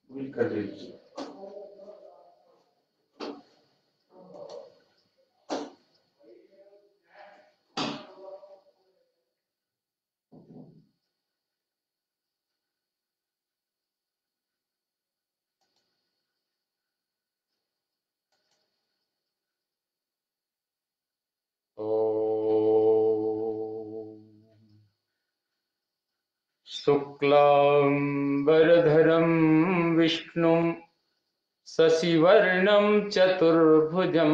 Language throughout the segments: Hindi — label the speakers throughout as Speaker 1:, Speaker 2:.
Speaker 1: कर दीजिए। शुक्लांबरधरं विष्णुं शशिवर्णं चतुर्भुजं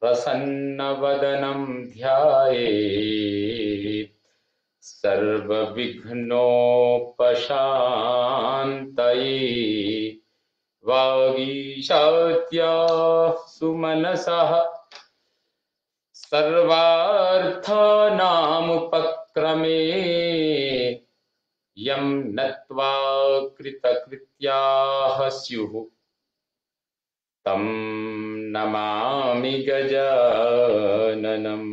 Speaker 1: प्रसन्नवदनं ध्यायेत् सर्वविघ्नोपशान्तये। वागीशात्याः सुमनसः सर्वार्थानामुपक्रमे यं नत्वा कृतकृत्याः स्युः तं नमामि गजाननम्।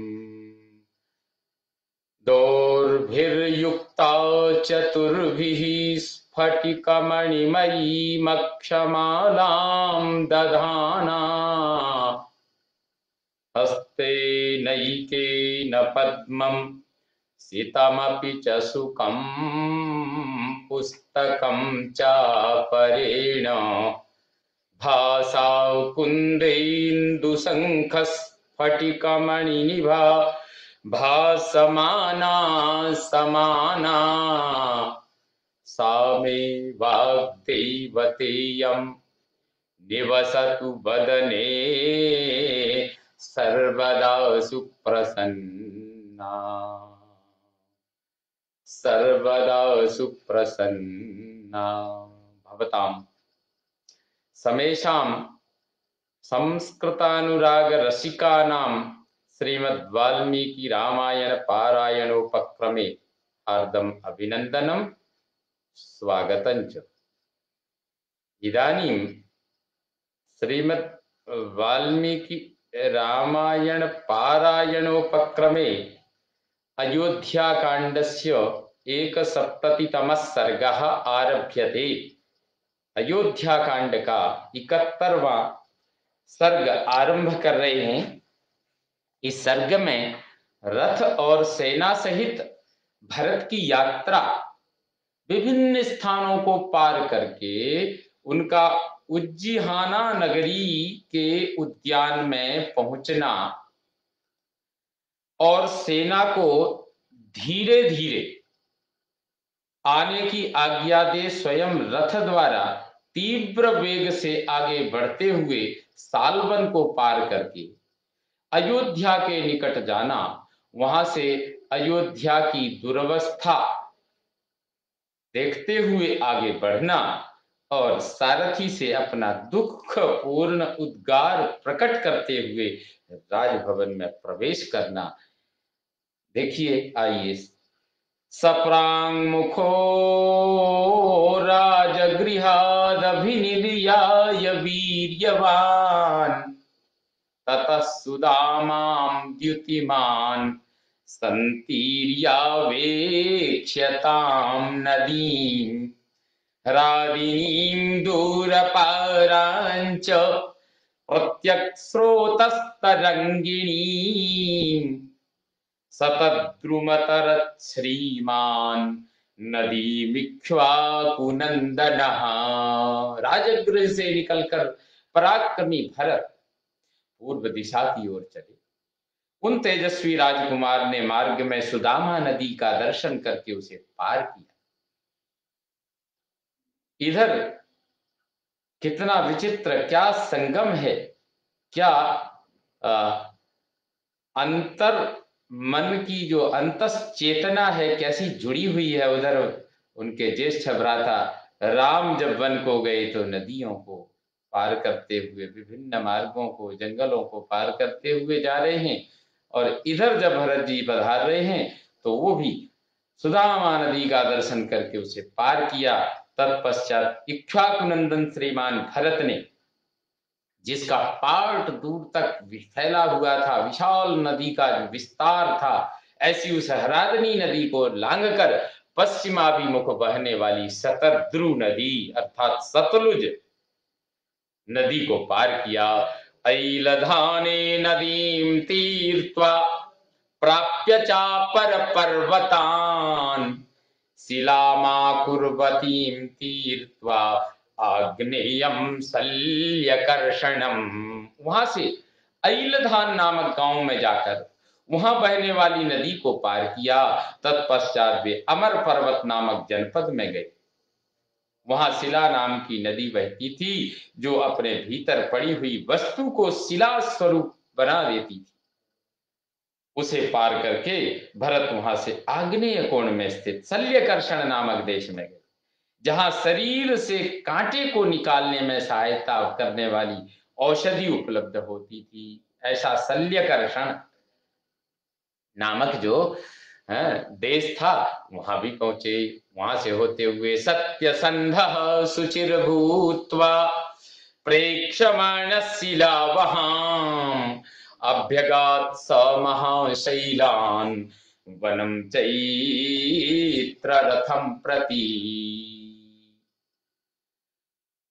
Speaker 1: दोर्भिर्युक्ता चतुर्भिः स्फटिकमणिमयीमक्षमालां दधाना हस्ते नैकेन पद्मं सितमपि च सुकं पुस्तकं चापरेण भासा कुन्देन्दुशङ्खस्फटिकमणिनिभा भासमाना समाना सा मे वाग्देवतेयं निवसतु वदने सर्वदा सुप्रसन्ना सर्वदा सुप्रसन्ना भवतां समेषां संस्कृतानुराग रसिकानां श्रीमद् वाल्मीकि रामायण पारायणोपक्रमे हार्दम् अभिनन्दनं स्वागतं च। इदानीं श्रीमद् वाल्मीकि रामायण पारायणोपक्रमे अयोध्याकाण्डस्य 170तमः सर्गः आरभ्यते। अयोध्याकांड का 71वां सर्ग आरंभ कर रहे हैं। इस सर्ग में रथ और सेना सहित भरत की यात्रा विभिन्न स्थानों को पार करके उनका उज्जीहाना नगरी के उद्यान में पहुंचना और सेना को धीरे धीरे आने की आज्ञा दे स्वयं रथ द्वारा तीव्र वेग से आगे बढ़ते हुए सालवन को पार करके अयोध्या के निकट जाना, वहां से अयोध्या की दुर्वस्था देखते हुए आगे बढ़ना और सारथी से अपना दुख पूर्ण उद्गार प्रकट करते हुए राजभवन में प्रवेश करना। देखिए, आइए। सप्राङ्मुखो राजगृहादभिनिर्याय वीर्यवान् ततः सुदामां द्युतिमान् सन्तीर्यावेक्ष्यतां नदीं रागिणीं दूरपाराञ्च प्रत्यक्स्रोतस्तरङ्गिणीं सतद्रुमतरत् श्रीमान नदीमिक्ष्वाकुनन्दनः। राजगृह से निकलकर पराक्रमी भरत पूर्व दिशा की ओर चले। उन तेजस्वी राजकुमार ने मार्ग में सुदामा नदी का दर्शन करके उसे पार किया। इधर कितना विचित्र, क्या संगम है, क्या अंतर मन की जो अंतस चेतना है कैसी जुड़ी हुई है। उधर उनके ज्येष्ठ भ्राता राम जब वन को गए तो नदियों को पार करते हुए, विभिन्न मार्गों को, जंगलों को पार करते हुए जा रहे हैं, और इधर जब भरत जी पधार रहे हैं तो वो भी सुदामा नदी का दर्शन करके उसे पार किया। तत्पश्चात इक्ष्वाकुनंदन श्रीमान भरत ने, जिसका पार्ट दूर तक फैला हुआ था, विशाल नदी का जो विस्तार था, ऐसी उस हरादनी नदी को लांघकर पश्चिमाभिमुख बहने वाली शतद्रु नदी अर्थात सतलुज नदी को पार किया। ऐलधाने नदीं तीर्त्वा प्राप्य चापर पर्वतान् शिलामाकुर्वतीं तीर्त्वा आग्नेयम शल्यकर्षणम। वहां से ऐलधान नामक गांव में जाकर वहां बहने वाली नदी को पार किया। तत्पश्चात वे अमर पर्वत नामक जनपद में गए। वहां शिला नाम की नदी बहती थी जो अपने भीतर पड़ी हुई वस्तु को शिला स्वरूप बना देती थी। उसे पार करके भरत वहां से आग्नेय कोण में स्थित शल्यकर्षण नामक देश में गए, जहां शरीर से कांटे को निकालने में सहायता करने वाली औषधि उपलब्ध होती थी। ऐसा शल्यकर्षण नामक जो देश था वहां भी पहुंचे। वहां से होते हुए सत्यसंधः सुचिर भूत्वा प्रेक्षमाण शिलावहां अभ्यगात स महाशैलान वनम चैत्र रथम प्रति।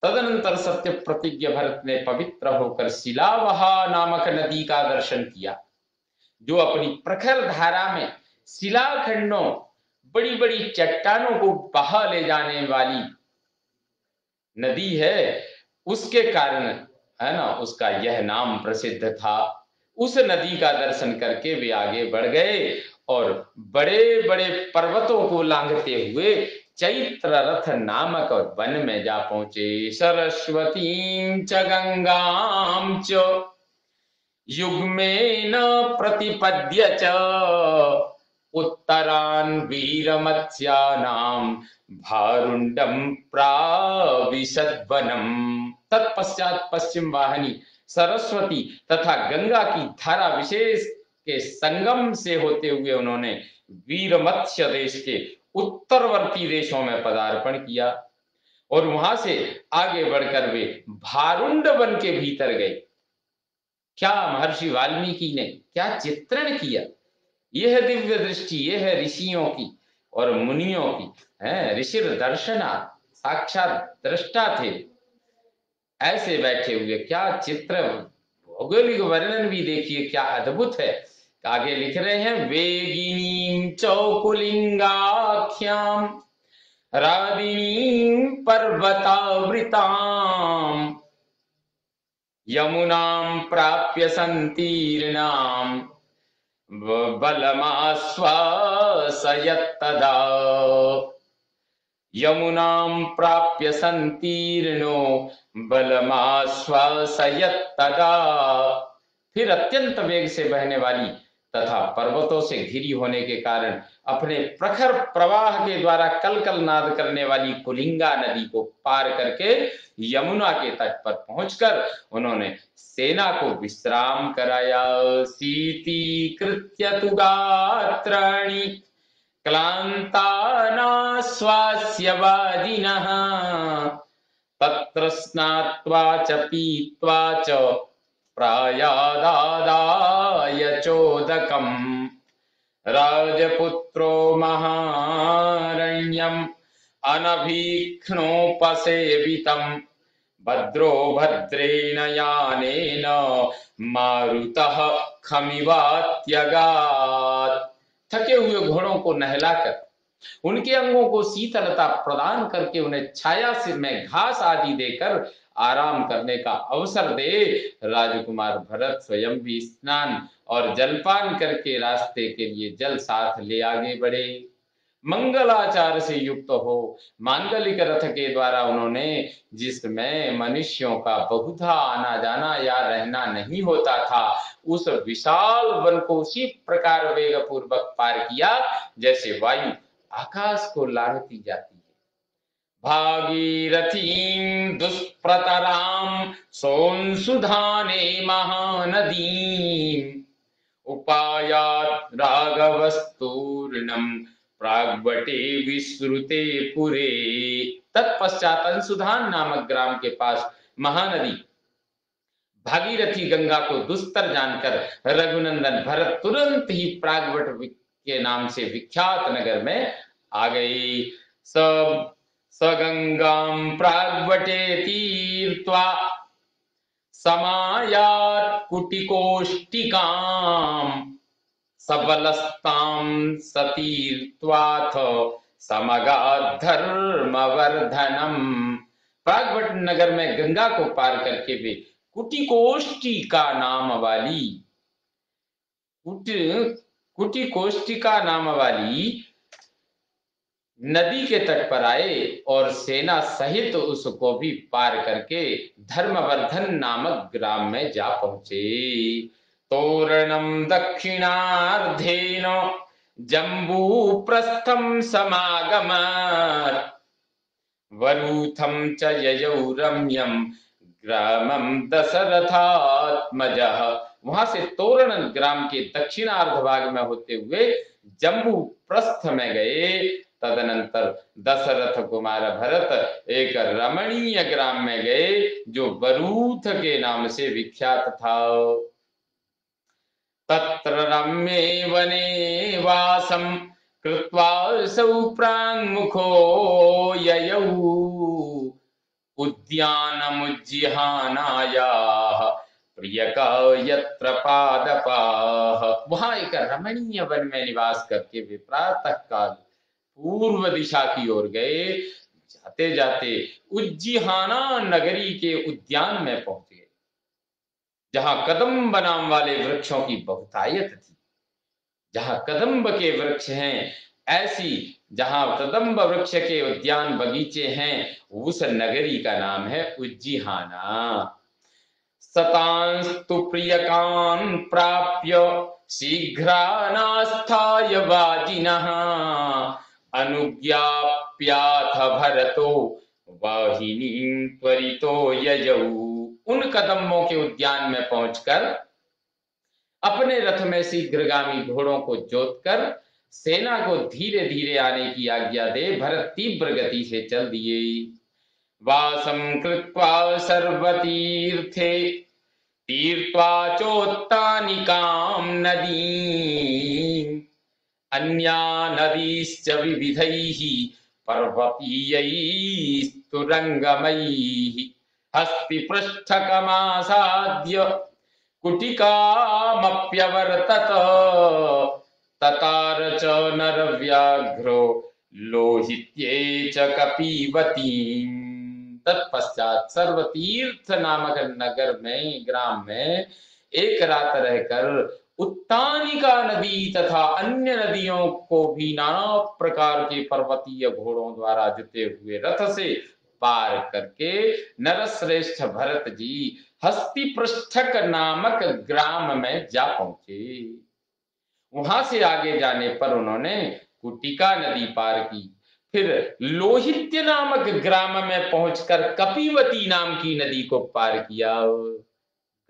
Speaker 1: तदनंतर सत्य प्रतिज्ञ भरत ने पवित्र होकर शिलावहा नामक नदी का दर्शन किया, जो अपनी प्रखर धारा में शिलाखंडों बड़ी बड़ी चट्टानों को बहा ले जाने वाली नदी है। उसके कारण है ना उसका यह नाम प्रसिद्ध था। उस नदी का दर्शन करके वे आगे बढ़ गए और बड़े बड़े पर्वतों को लांघते हुए चैत्र रथ नामक वन में जा पहुंचे। सरस्वतीं च गंगां च युग्मेन प्रतिपद्य च उत्तरान् वीरमत्स्यानां भारुंडम प्राविशद्वनम। तत्पश्चात पश्चिम वाहिनी सरस्वती तथा गंगा की धारा विशेष के संगम से होते हुए उन्होंने वीरमत्स्य देश के उत्तरवर्ती देशों में पदार्पण किया और वहां से आगे बढ़कर वे भारुंड वन के भीतर गए। क्या महर्षि वाल्मीकि ने क्या चित्रण किया! यह दिव्य दृष्टि यह है ऋषियों की और मुनियों की है। ऋषि दर्शना साक्षात दृष्टा थे, ऐसे बैठे हुए। क्या चित्र, भौगोलिक वर्णन भी देखिए क्या अद्भुत है। आगे लिख रहे हैं वेगिनी चौकुलिंगाख्याम रादिनी पर्वतावृताम यमुनां प्राप्य संतीर्णाम बलमाश्वासयत्तदा। यमुनां प्राप्य संतीर्णो बलमाश्वासयत्तदा। फिर अत्यंत वेग से बहने वाली तथा पर्वतों से घिरी होने के कारण अपने प्रखर प्रवाह के द्वारा कलकल नाद करने वाली कुलिंगा नदी को पार करके यमुना के तट पर पहुंचकर उन्होंने सेना को विश्राम कराया। शीतीकृत्य तु गात्राणि क्लान्तानाश्वास्यवादिनः तत्र स्नात्वा च पीत्वा च प्रायादादाय चोदकम् राजपुत्रो महारण्यम् अनभीक्ष्णोपसेवितम् भद्रो भद्रेण यानेन मारुतः खमिवात्यगात्। थके हुए घोड़ों को नहलाकर उनके अंगों को शीतलता प्रदान करके उन्हें छाया से में घास आदि देकर आराम करने का अवसर दे राजकुमार भरत स्वयं भी स्नान और जलपान करके रास्ते के लिए जल साथ ले आगे बढ़े। मंगलाचार से युक्त हो मांगलिक रथ के द्वारा उन्होंने, जिसमें मनुष्यों का बहुधा आना जाना या रहना नहीं होता था, उस विशाल वन को उसी प्रकार वेग पूर्वक पार किया जैसे वायु आकाश को लांघती जाती है। भागीरथीं दुष्प्रतरां सोंसुधाने महानदीं उपायात् राघवस्तूर्णम् प्राग्वटे विश्रुते पुरे। तत्पश्चात अंशुधान नामक ग्राम के पास महानदी भागीरथी गंगा को दुस्तर जानकर रघुनंदन भरत तुरंत ही प्राग्वट के नाम से विख्यात नगर में आ गई। सब सगंगाम प्राग्वटे तीर्त्वा समायात कुटिकोष्टिकाम सबलस्ताम सतीर्त्वाथ समगात धर्मवर्धनम। प्रागवट नगर में गंगा को पार करके वे कुटिकोष्टिका नाम वाली कुटिकोष्टिका नाम वाली नदी के तट पर आए और सेना सहित उसको भी पार करके धर्मवर्धन नामक ग्राम में जा पहुंचे। तोरणम दक्षिणार्धेन जम्बू प्रस्थम समागमत् वरूथम च ययौ रम्यम ग्रामम दशरथात्मजः। वहां से तोरण ग्राम के दक्षिणार्ध भाग में होते हुए जम्बू प्रस्थ में गए। तदनंतर दशरथ कुमार भरत एक रमणीय ग्राम में गए जो वरूथ के नाम से विख्यात था। तत्र रम्ये वने वासं कृत्वा सौ प्राङ्मुखो ययौ उद्यानमुज्जिहानायाः प्रियका यत्र पादपाः। वहां एक रमणीय वन में निवास करके वे प्रातः काल पूर्व दिशा की ओर गए। जाते जाते उज्जिहाना नगरी के उद्यान में पहुंच गए जहां कदम्ब नाम वाले वृक्षों की बहुतायत थी। जहां कदम्ब के वृक्ष हैं ऐसी जहां कदम्ब वृक्ष के उद्यान बगीचे हैं उस नगरी का नाम है उज्जिहाना। सतांस्तु प्रियकान् प्राप्य शीघ्रानास्थाय वाजिनः अनुज्ञाप्याथ भरतो वाहिनीं त्वरितो ययौ। उन कदम्बों के उद्यान में पहुंचकर अपने रथ में शीघ्रगामी घोड़ों को जोतकर सेना को धीरे धीरे आने की आज्ञा दे भरत तीव्र गति से चल दिए। वासं कृत्वा सर्वतीर्थे तीर्त्वा चोत्तानिकां नदीं अन्या नदीश्च विविधैः पर्वतीयैस्तुरंगमैः हस्तिपृष्ठकमासाद्य कुटिकामप्यवर्तत ततार च नरव्याघ्रो लोहित्ये च कपीवतीम्। तत्पश्चात सर्वतीर्थ नामक नगर में ग्राम में एक रात रहकर उत्तानिका नदी तथा अन्य नदियों को भी नाना प्रकार के पर्वतीय घोड़ों द्वारा जुते हुए रथ से पार करके नरश्रेष्ठ भरत जी हस्तिपृष्ठक नामक ग्राम में जा पहुंचे। वहां से आगे जाने पर उन्होंने कुटिका नदी पार की, फिर लोहित्य नामक ग्राम में पहुंचकर कपीवती नाम की नदी को पार किया।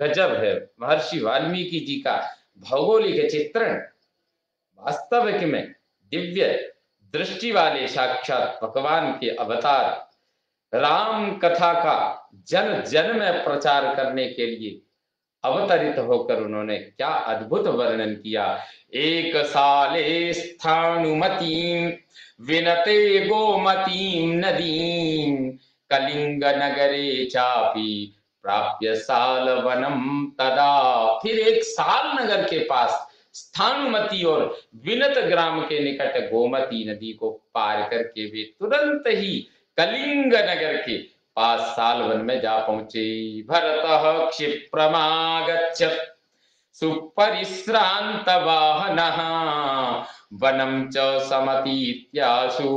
Speaker 1: गजब है महर्षि वाल्मीकि जी का भौगोलिक चित्रण। वास्तविक में दिव्य दृष्टि वाले साक्षात भगवान के अवतार राम कथा का जन जन में प्रचार करने के लिए अवतरित होकर उन्होंने क्या अद्भुत वर्णन किया। एक साले स्थानुमतीं विनते गोमतीं नदीं कलिंग नगरे चापि प्राप्य साल वनम तदा। फिर एक साल नगर के पास स्थानुमती और विनत ग्राम के निकट गोमती नदी को पार करके वे तुरंत ही कलिंग नगर के पास सालवन में जा पहुंचे। भरतः क्षिप्रमागच्छत् सुपरिश्रांत वाहनः वनम च समतीत्याशु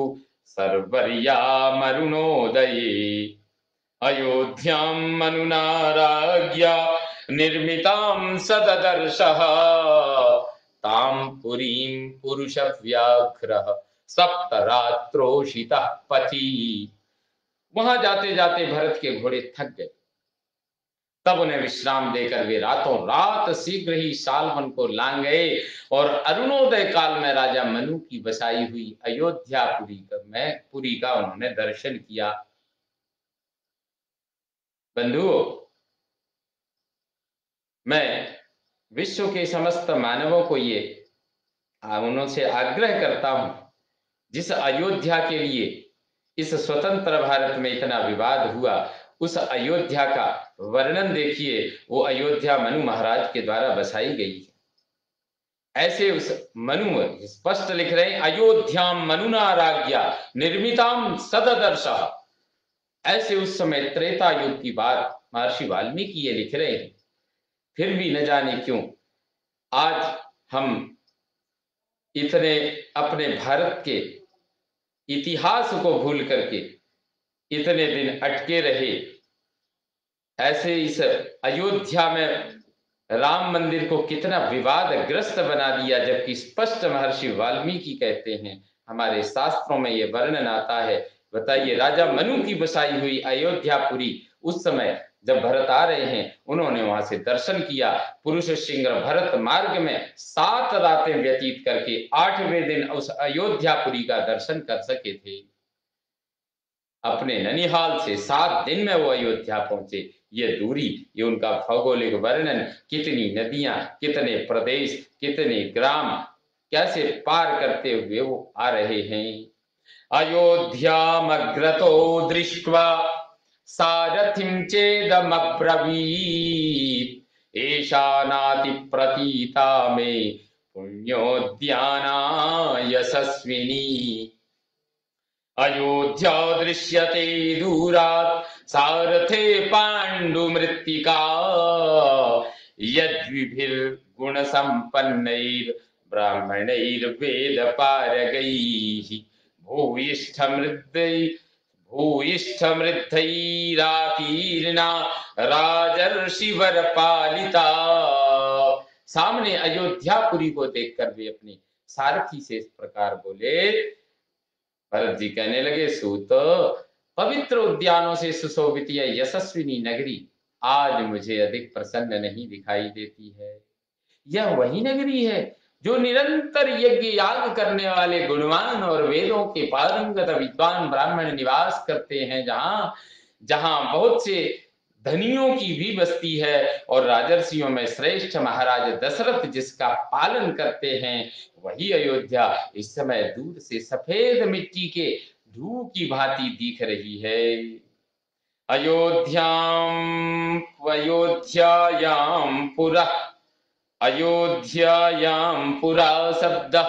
Speaker 1: सर्वर्यामरुणोदये अयोध्यां मनुनाराज्ञा निर्मितां सददर्शः तां पुरीं पुरुषव्याघ्रः सप्तरात्रोषितः पथि। वहां जाते जाते भरत के घोड़े थक गए, तब उन्हें विश्राम देकर वे रातों रात शीघ्र ही सालवन को लांग गए और अरुणोदय काल में राजा मनु की बसाई हुई पुरी का उन्होंने दर्शन किया। बंधुओं, मैं विश्व के समस्त मानवों को ये उनसे आग्रह करता हूं जिस अयोध्या के लिए इस स्वतंत्र भारत में इतना विवाद हुआ, उस अयोध्या का वर्णन देखिए। वो अयोध्या मनु महाराज के द्वारा बसाई गई है। ऐसे उस मनु स्पष्ट लिख रहे हैं, अयोध्याम मनुना राज्ञा निर्मिताम सददर्शः। ऐसे उस समय त्रेता युग की बात महर्षि वाल्मीकि ये लिख रहे हैं। फिर भी न जाने क्यों आज हम इतने अपने भारत के इतिहास को भूल करके इतने दिन अटके रहे। ऐसे इस अयोध्या में राम मंदिर को कितना विवादग्रस्त बना दिया, जबकि स्पष्ट महर्षि वाल्मीकि कहते हैं, हमारे शास्त्रों में ये वर्णन आता है। बताइए, राजा मनु की बसाई हुई अयोध्यापुरी उस समय जब भरत आ रहे हैं, उन्होंने वहां से दर्शन किया। पुरुष सिंह भरत मार्ग में 7 रातें व्यतीत करके 8वें दिन उस अयोध्यापुरी का दर्शन कर सके थे। अपने ननिहाल से 7 दिन में वो अयोध्या पहुंचे। ये दूरी, ये उनका भौगोलिक वर्णन, कितनी नदियां, कितने प्रदेश, कितने ग्राम कैसे पार करते हुए वो आ रहे हैं। अयोध्यामग्रतो दृष्ट्वा सारथिं चेदमब्रवीत् एषा नाति प्रतीता मे पुण्योद्याना यशस्विनी। अयोध्या दृश्यते दूरात् सारथे पाण्डुमृत्तिका यद्विभिर्गुण संपन्नैर् ब्राह्मणैर्वेद पारगैः भूयिष्ठमृद्धैराकीर्णा राजर्षिवर पालिता। सामने अयोध्यापुरी को देखकर वे अपने सारथी से इस प्रकार बोले। भरत जी कहने लगे, सूत, पवित्र उद्यानों से सुशोभित यह यशस्विनी नगरी आज मुझे अधिक प्रसन्न नहीं दिखाई देती है। यह वही नगरी है जो निरंतर यज्ञ याग करने वाले गुणवान और वेदों के पारंगत विद्वान ब्राह्मण निवास करते हैं, जहां जहां बहुत से धनियों की भी बस्ती है, और राजर्षियों में श्रेष्ठ महाराज दशरथ जिसका पालन करते हैं, वही अयोध्या इस समय दूर से सफेद मिट्टी के ढू की भांति दिख रही है। अयोध्यायां पुरा शब्दः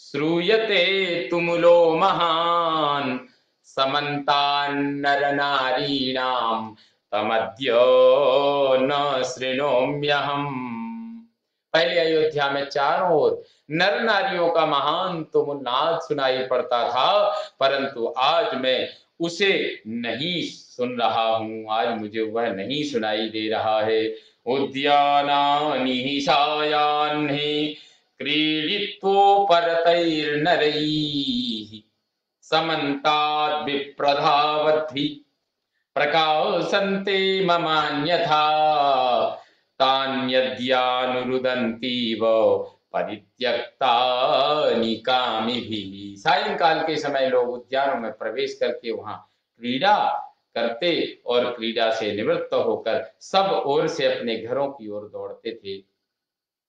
Speaker 1: श्रूयते तुमुलो महान् समन्तान्नर नारीणां तमद्य न शृणोम्यहम्। पहले अयोध्या में चारों ओर नर नारियों का महान तुमुलनाद सुनाई पड़ता था, परंतु आज मैं उसे नहीं सुन रहा हूं। आज मुझे वह नहीं सुनाई दे रहा है। उद्यानानि सायाह्ने क्रीडित्वोपरतैर्नरैः समन्ताद् विप्रधावद्भिः प्रकाशन्ते ममान्यथा तान्यद्यानुरुदन्तीव परित्यक्तानि कामिभिः। सायंकाल के समय लोग उद्यानों में प्रवेश करके वहां क्रीड़ा करते और क्रीड़ा से निवृत्त होकर सब ओर से अपने घरों की ओर दौड़ते थे।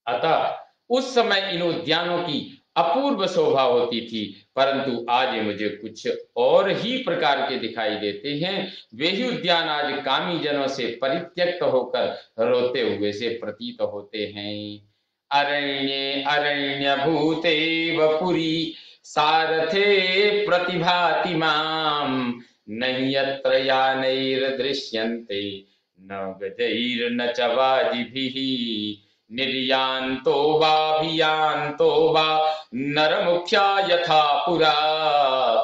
Speaker 1: अतः उस समय इन उद्यानों की अपूर्व शोभा होती थी, परंतु आज मुझे कुछ और ही प्रकार के दिखाई देते हैं। वे ही उद्यान आज कामी जनों से परित्यक्त होकर रोते हुए से प्रतीत होते हैं। अरण्ये अरण्य भूते वपुरी सारथे प्रतिभाति माम नहीं यत्र यानैर्दृश्यन्ते न गजैर्न च वाजिभिः निर्यान्तो वाभियान्तो वा नरमुख्या यथा पुरा।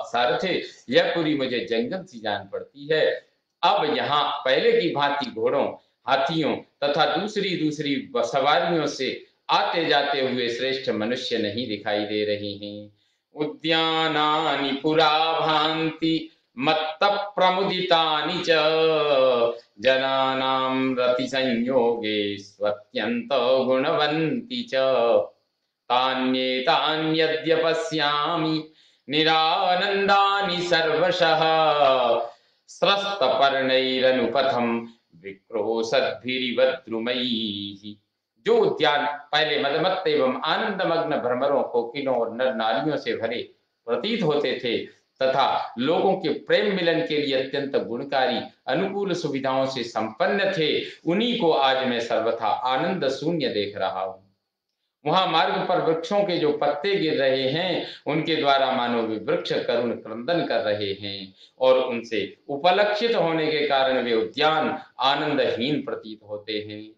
Speaker 1: सारथे, यह पुरी मुझे जंगल सी जान पड़ती है। अब यहाँ पहले की भांति घोड़ों, हाथियों तथा दूसरी दूसरी सवारियों से आते जाते हुए श्रेष्ठ मनुष्य नहीं दिखाई दे रहे हैं। उद्यानानि पुरा भान्ति मत्त प्रमुदितानि च जनानां रति संयोगे स्वत्यंत गुणवन्ति च तान्येतान्यद्य पश्यामि निरानन्दानि सर्वशः स्रस्तपर्णैरनुपथं विक्रोशद्भिरिव द्रुमैः। जो उद्यान पहले मदमत्त एवं आनंदमग्न भ्रमरों, कोकिलों और नर नारियों से भरे प्रतीत होते थे तथा लोगों के प्रेम मिलन के लिए अत्यंत गुणकारी अनुकूल सुविधाओं से संपन्न थे, उन्हीं को आज मैं सर्वथा आनंद शून्य देख रहा हूं। वहां मार्ग पर वृक्षों के जो पत्ते गिर रहे हैं, उनके द्वारा मानो वे वृक्ष करुण क्रंदन कर रहे हैं और उनसे उपलक्षित होने के कारण वे उद्यान आनंदहीन प्रतीत होते हैं।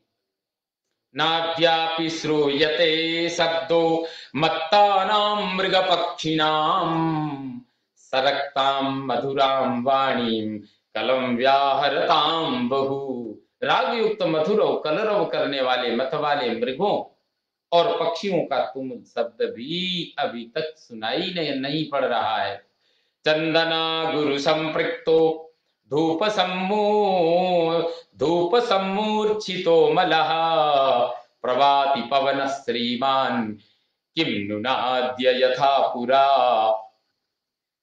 Speaker 1: नाद्यापि श्रूयते शब्दो मत्तानां मृगपक्षिणां सरक्तां मधुरां वाणीं कलम व्याहरतां बहु। राग युक्त मधुर और कलरव करने वाले मत वाले मृगों और पक्षियों का तुम शब्द भी अभी तक सुनाई नहीं पड़ रहा है। चंदना गुरु संपृक्तो धूप सम्मू धूप सम्मूर्छितो मलः प्रभाति पवन श्रीमान किम नुनाद्य यथा पुरा।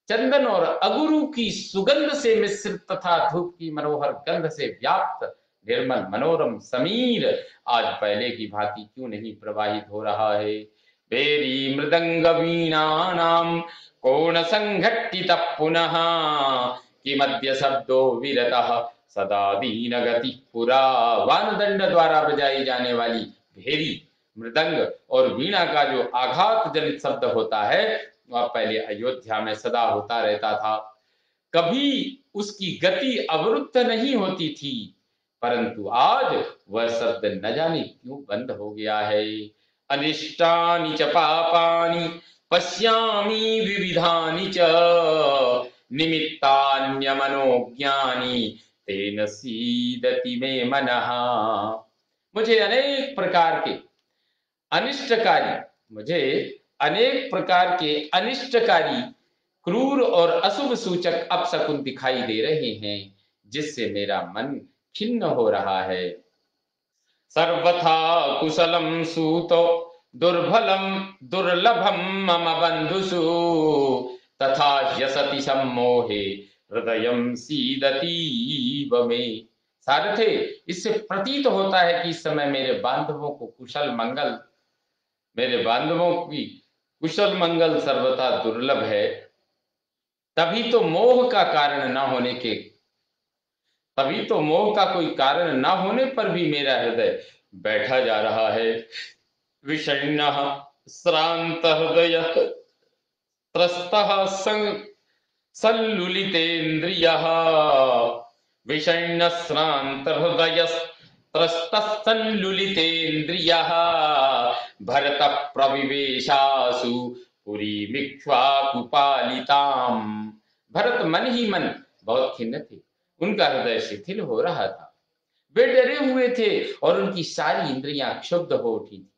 Speaker 1: चंदन और अगुरु की सुगंध से मिश्रित तथा धूप की मनोहर गंध से व्याप्त निर्मल मनोरम समीर आज पहले की भांति क्यों नहीं प्रवाहित हो रहा है। बेरी मृदंग वीणा नाम कोण संघट्टित पुनः किमद्य शब्दो विरतः सदा दीन गति पुरा। वानदंड द्वारा बजाई जाने वाली भेरी मृदंग और वीणा का जो आघात जनित शब्द होता है, वह पहले अयोध्या में सदा होता रहता था, कभी उसकी गति अवरुद्ध नहीं होती थी, परंतु आज वह शब्द न जाने क्यों बंद हो गया है। अनिष्टानि च पापानि पश्यामि विविधानि च निमित्तान्य मनोज्ञानी तेन सीदति मे मनः। मुझे अनेक प्रकार के अनिष्टकारी क्रूर और अशुभ सूचक अपशकुन दिखाई दे रहे हैं, जिससे मेरा मन खिन्न हो रहा है। सर्वथा कुशलम सूतो दुर्लभम मम बंधुषु तथा यसति सम्मोहे हृदयम सीदति मे। सारथे, इससे प्रतीत होता है कि इस समय मेरे बांधवों की कुशल मंगल सर्वथा दुर्लभ है, तभी तो मोह का कोई कारण न होने पर भी मेरा हृदय बैठा जा रहा है। विषण्णः श्रांत हृदय त्रस्तः संलुलितेन्द्रियः विषण्ण श्रांत हृदय त्रस्तः संलुलितेन्द्रियः भरत प्रविवेशासु पुरीमिक्ष्वाकुपालिताम्। भरत मन ही मन बहुत खिन्न थे, उनका हृदय शिथिल हो रहा था, वे डरे हुए थे और उनकी सारी इंद्रियां क्षुब्ध हो उठी थी।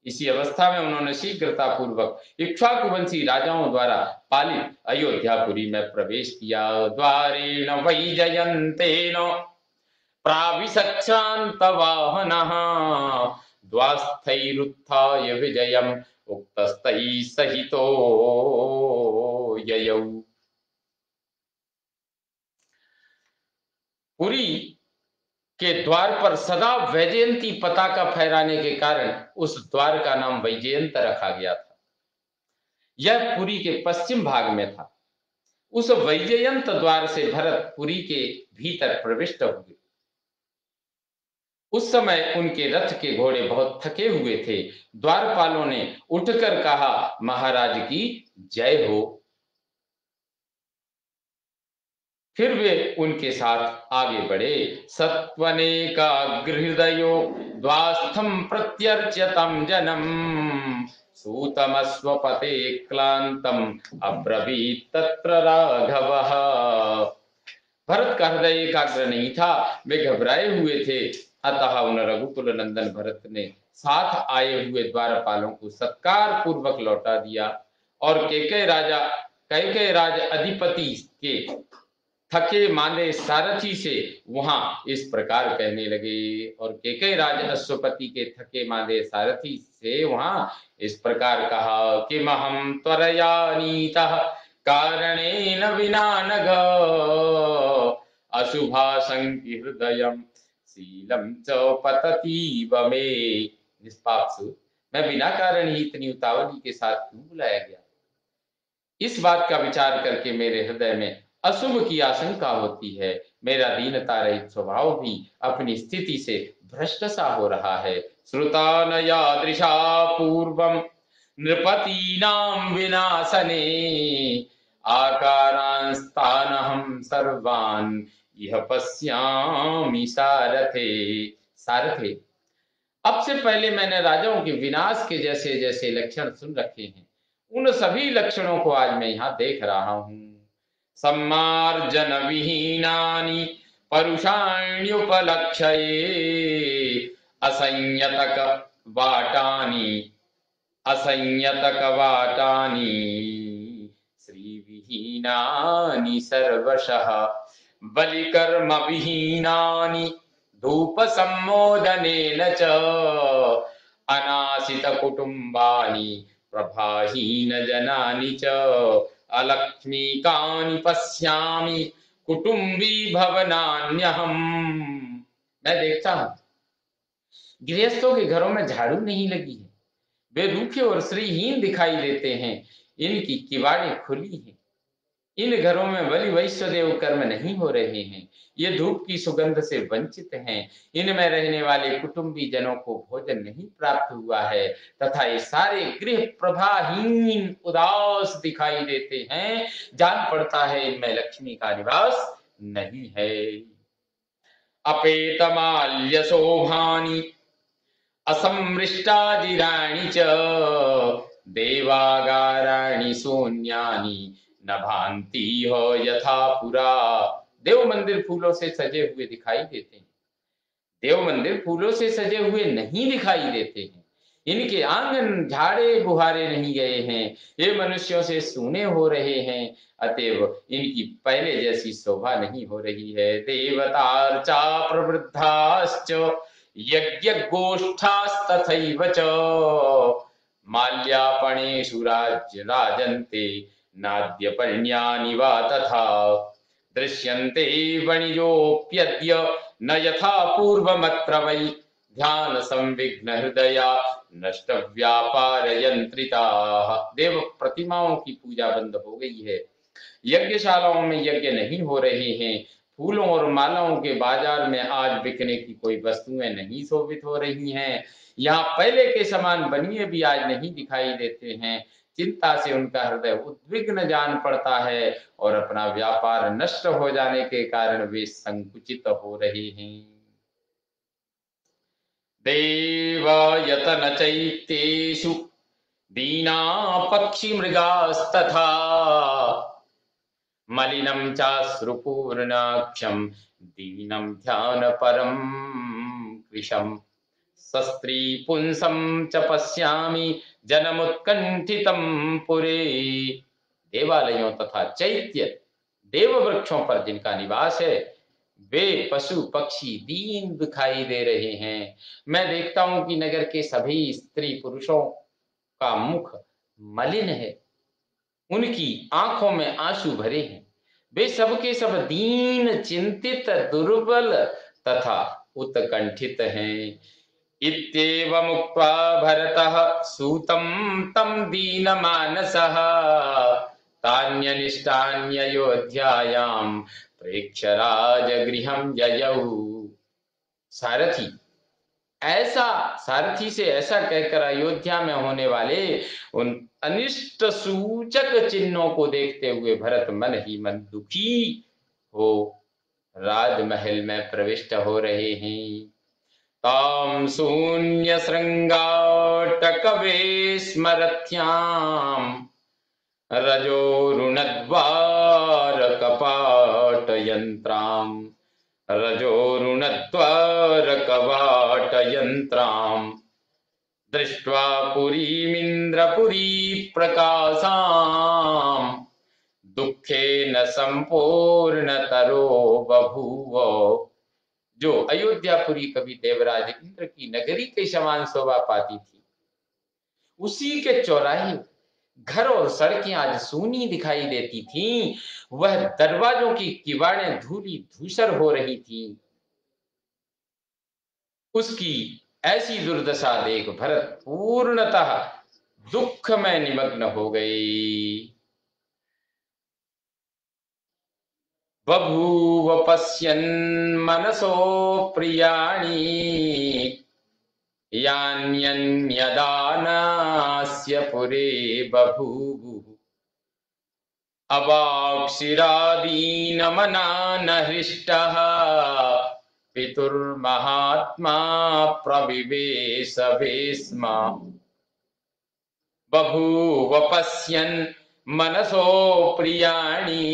Speaker 1: इसी अवस्था में उन्होंने शीघ्रता पूर्वक इक्ष्वाकुवंशी राजाओं द्वारा पालित अयोध्यापुरी में प्रवेश किया। द्वारेण वैजयन्तेन प्राविशच्छान्तवाहनः द्वास्थैरुत्थाय विजयम् उक्तस्तैः सहितो ययौ। पुरी के द्वार पर सदा वैजयंती पताका फहराने के कारण उस द्वार का नाम वैजयंत रखा गया था। यह पुरी के पश्चिम भाग में था। उस वैजयंत द्वार से भरत पुरी के भीतर प्रविष्ट हुए। उस समय उनके रथ के घोड़े बहुत थके हुए थे। द्वारपालों ने उठकर कहा, महाराज की जय हो। फिर वे उनके साथ आगे बढ़े। सत्वनेकाग्रहृदयो द्वास्थं प्रत्यर्च्यतं जनम सूतमस्वपते क्लांतम अब्रवीत तत्र राघवः। भरत का हृदय एकाग्र नहीं था, वे घबराए हुए थे, अतः उन रघुकुल नंदन भरत ने साथ आए हुए द्वारपालों को सत्कार पूर्वक लौटा दिया और कैकेय राज अधिपति के थके मांदे सारथी से वहां इस प्रकार कहने लगे। और कैकेय राज अश्वपति के थके मांदे सारथी से वहां इस प्रकार कहा कि महम त्वरया नीतः कारणेन विना नघ अशुभाशंकि हृदयम शीलम च पततीव मे। निष्पाप सुत, मैं बिना कारण ही इतनी उतावली के साथ क्यों बुलाया गया? इस बात का विचार करके मेरे हृदय में अशुभ की आशंका होती है। मेरा दीनता रहित स्वभाव भी अपनी स्थिति से भ्रष्ट सा हो रहा है। श्रुता न यादृशा पूर्वम नृपतीनां विनाशने आकारांस्तानहं सर्वान् यह पश्यामि सारथे। सारथे, अब से पहले मैंने राजाओं के विनाश के जैसे जैसे लक्षण सुन रखे हैं, उन सभी लक्षणों को आज मैं यहाँ देख रहा हूँ। सम्मार्जन विहीनानि परुषाण्युपलक्ष्ये असंयतक वाटानि असंयतक वाटानि श्रीविहीनानि सर्वशः बलिकर्म विहीनानि धूप सम्मोदनेन च अनाशित कुटुम्बानि प्रभाहीन जनानि च अलक्ष्मीकानि पश्यामि कुटुम्बी भवनान्यहम्। मैं देखता हूं गृहस्थों के घरों में झाड़ू नहीं लगी है, वे रूखे और श्रीहीन दिखाई देते हैं, इनकी किवाड़ें खुली हैं, इन घरों में बलि वैश्वदेव कर्म नहीं हो रहे हैं, ये धूप की सुगंध से वंचित हैं, इनमें रहने वाले कुटुंबी जनों को भोजन नहीं प्राप्त हुआ है तथा ये सारे गृह प्रभाहीन उदास दिखाई देते हैं। जान पड़ता है इनमें लक्ष्मी का निवास नहीं है। अपेतमाल्य शोभानि असमृष्टादिराणि च देवागाराणि शून्यानि न भांति हो यथा पुरा। देव मंदिर फूलों से सजे हुए दिखाई देते हैं, देव मंदिर फूलों से सजे हुए नहीं दिखाई देते हैं, इनके आंगन झाड़े बुहारे नहीं गए हैं, ये मनुष्यों से सूने हो रहे हैं, अतएव इनकी पहले जैसी शोभा नहीं हो रही है। देवतार्चा प्रवृद्धाश्च यज्ञ गोष्ठास्तथैव च माल्यापणेषु राजन्ते नाद्यपर्ण्यानि वा तथा दृश्यन्ते वणिजोऽप्यद्य न यथा पूर्वमत्र वै ध्यान संविघ्न हृदया नष्ट व्यापार यंत्रिताः। देव प्रतिमाओं की पूजा बंद हो गई है, यज्ञशालाओं में यज्ञ नहीं हो रहे हैं, फूलों और मालाओं के बाजार में आज बिकने की कोई वस्तुएं नहीं शोभित हो रही हैं, यहाँ पहले के समान बनिए भी आज नहीं दिखाई देते हैं। चिंता से उनका हृदय उद्विग्न जान पड़ता है और अपना व्यापार नष्ट हो जाने के कारण वे संकुचित हो रहे हैं। देवायतन चैत्येषु दीना पक्षी मृगास्तथा मलिनं चाश्रुपूर्णाक्षं दीनं ध्यान परम कृशम् सस्त्री पुंसं च पश्यामि जनमुत्कंठितं पुरे। देवालयों तथा चैत्य देव वृक्षों पर जिनका निवास है, वे पशु पक्षी दीन दिखाई दे रहे हैं। मैं देखता हूं कि नगर के सभी स्त्री पुरुषों का मुख मलिन है, उनकी आंखों में आंसू भरे हैं, वे सबके सब दीन चिंतित दुर्बल तथा उत्कंठित हैं। इत्येवमुक्त्वा भरतः सूतं तं दीनमानसः तान्यनिष्टान्ययोध्यायां प्रेक्ष्य राजगृहं ययौ। सारथी सारथी से ऐसा कहकर अयोध्या में होने वाले उन अनिष्ट सूचक चिन्हों को देखते हुए भरत मन ही मन दुखी हो राजमहल में प्रविष्ट हो रहे हैं। ताम शून्य श्रृंगाटकवे स्मरथ्याम रजोरुणद्वार कपाट यंत्राम रजोरुणद्वार कवाट यंत्राम दृष्ट्वा पुरीमिन्द्रपुरी प्रकाशाम दुःखेन संपूर्णतरो बभूव। जो अयोध्यापुरी कभी देवराज इंद्र की नगरी के समान शोभा पाती थी, उसी के चौराहे घर और सड़कें आज सूनी दिखाई देती थीं, वह दरवाजों की किवाड़ें धूली धूसर हो रही थीं। उसकी ऐसी दुर्दशा देख भरत पूर्णतः दुख में निमग्न हो गए। बभूव पश्यन् मनसो प्रियाणि यान्यन्यदानास्य पुरे बभूवुः अवाक्षिरादीनमना न हृष्टः पितुर्महात्मा प्रविवेशभे स्म बभूव पश्यन् मनसो प्रियाणि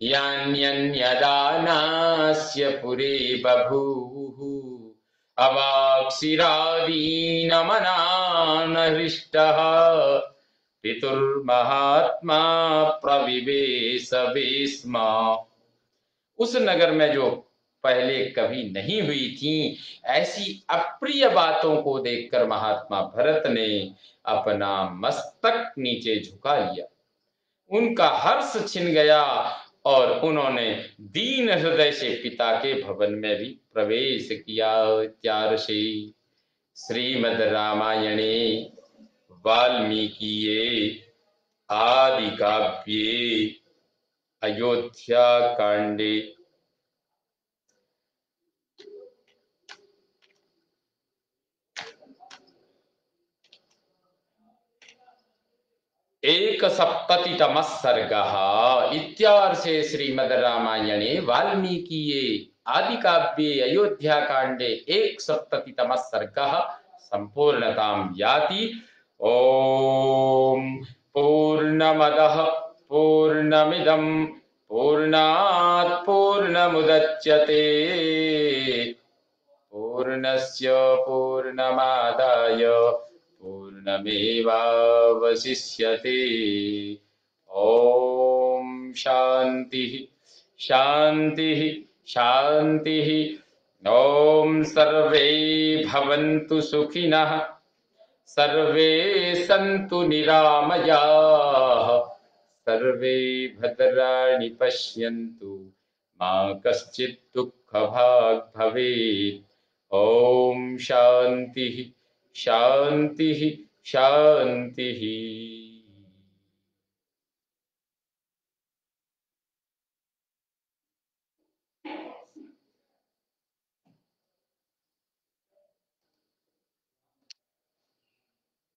Speaker 1: यान्यन्यदानास्य पुरे बभूवुः अवाक्षिरादीनमना न हृष्टः पितुर्महात्मा प्रविवेशभे स्म। उस नगर में जो पहले कभी नहीं हुई थी ऐसी अप्रिय बातों को देखकर महात्मा भरत ने अपना मस्तक नीचे झुका लिया। उनका हर्ष छिन गया और उन्होंने दीन हृदय से पिता के भवन में भी प्रवेश किया। इत्यार्षे श्रीमद् रामायणे वाल्मीकिये आदि काव्ये अयोध्या कांडे एक सप्ततितमः सर्गः। इत्यार्षे श्रीमद् रामायणे वाल्मीकिये आदि काव्ये अयोध्या कांडे एक सप्ततितमः सर्गः संपूर्णतां याति। ओम पूर्णमदः पूर्णमिदं पूर्णात् पूर्णमुदच्यते पूर्णस्य पूर्णमादाय पूर्णमेवावशिष्यते। ओम शांति शांति शांति। ओम सर्वे भवन्तु सुखिनः सर्वे सन्तु निरामयाः सर्वे भद्राणि पश्यन्तु मा कश्चित् दुःखभाग् भवेत्। ओम शांति शांति शांति।